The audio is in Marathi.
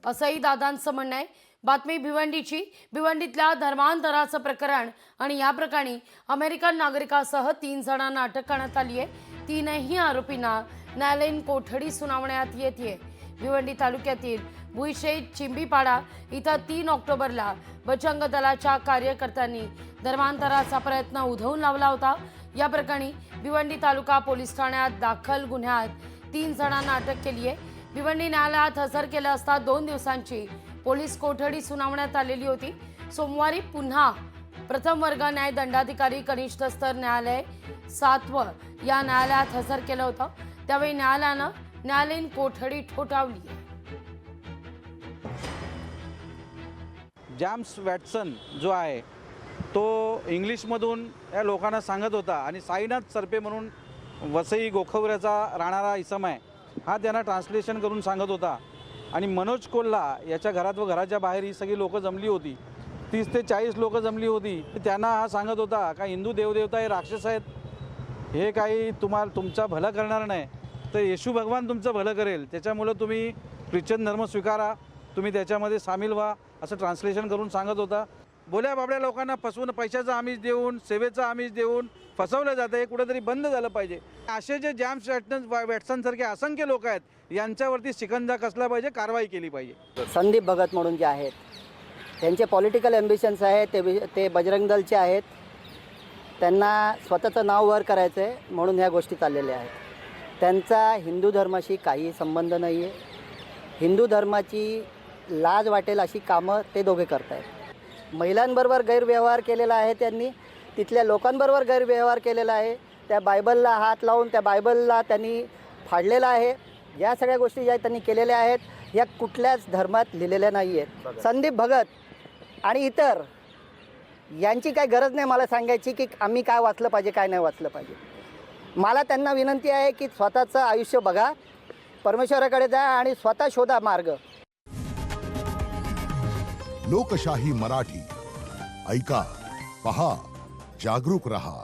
असंही दादांचं म्हणणं आहे। बातमी भिवंडीची। भिवंडीतल्या धर्मांतराचं प्रकरण आणि या प्रकरणी अमेरिकन नागरिकासह 3 जणांना अटक करण्यात आली आहे। तीनही आरोपींना न्यायालयीन कोठडी सुनावण्यात येते। भिवंडी तालुक्यातील भुईशे चिंबीपाडा इथं 3 ऑक्टोबरला बजरंग दलाच्या कार्यकर्त्यांनी धर्मांतराचा प्रयत्न उधळून लावला होता। या प्रकरणी भिवंडी तालुका पोलीस ठाण्यात दाखल गुन्ह्यात 3 जणांना अटक केली आहे। भिवंडी न्यायालयात हजर केलं असता 2 दिवसांची पोलीस कोठडी सुनावण्यात आलेली होती। सोमवारी पुन्हा प्रथम वर्ग न्याय दंडाधिकारी कनिष्ठ स्तर न्यायालय 7व या न्यायालयात हजर केलं होतं। त्यावेळी न्यायालयानं न्यायालयीन कोठडी ठोठावली। जेम्स वॅटसन जो आहे तो इंग्लिशमधून या लोकांना सांगत होता आणि साईनाथ सरपे म्हणून वसई गोखवऱ्याचा राहणारा इसम आहे, हा त्यांना ट्रान्सलेशन करून सांगत होता। आणि मनोज कोल्हा याच्या घरात व घराच्या बाहेर ही सगळी लोकं जमली होती, 30 ते 40 लोकं जमली होती। त्यांना हा सांगत होता का हिंदू देवदेवता हे राक्षस आहेत, हे काही तुमचं भलं करणार नाही, तर येशू भगवान तुमचं भलं करेल, त्याच्यामुळे तुम्ही ख्रिश्चन धर्म स्वीकारा, तुम्ही त्याच्यामध्ये सामील व्हा, असं ट्रान्सलेशन करून सांगत होता। बोल्या बाबड्या लोकांना फसवून पैशाचा आमिष देऊन सेवेचा आमिष देऊन फसवलं जातं, हे कुठेतरी बंद झालं पाहिजे। असे जे जेम्स वॅटसन सारखे असंख्य लोक आहेत, यांच्यावरती शिकंजा कसला पाहिजे, कारवाई केली पाहिजे। संदीप भगत म्हणून जे आहेत त्यांचे पॉलिटिकल ॲम्बिशन्स आहेत, ते बजरंग दलचे आहेत, त्यांना स्वतःचं नाव वर करायचं आहे म्हणून ह्या गोष्टी चाललेल्या आहेत। त्यांचा हिंदू धर्माशी काही संबंध नाही आहे। हिंदू धर्माची लाज वाटेल अशी कामं ते दोघे करत आहेत। महिलांबरोबर गैरव्यवहार केलेला आहे, त्यांनी तिथल्या लोकांबरोबर गैरव्यवहार केलेला आहे, त्या बायबलला हात लावून त्या बायबलला त्यांनी फाडलेला आहे। या सगळ्या गोष्टी ज्या त्यांनी केलेल्या आहेत या कुठल्याच धर्मात लिहिलेल्या नाही आहेत। संदीप भगत आणि इतर यांची काही गरज नाही मला सांगायची की आम्ही काय वाचलं पाहिजे काय नाही वाचलं पाहिजे। मला त्यांना विनंती आहे की स्वतःचं आयुष्य बघा, परमेश्वराकडे जा आणि स्वतः शोधा मार्ग। लोकशाही मराठी ऐका, पहा, जागरूक रहा।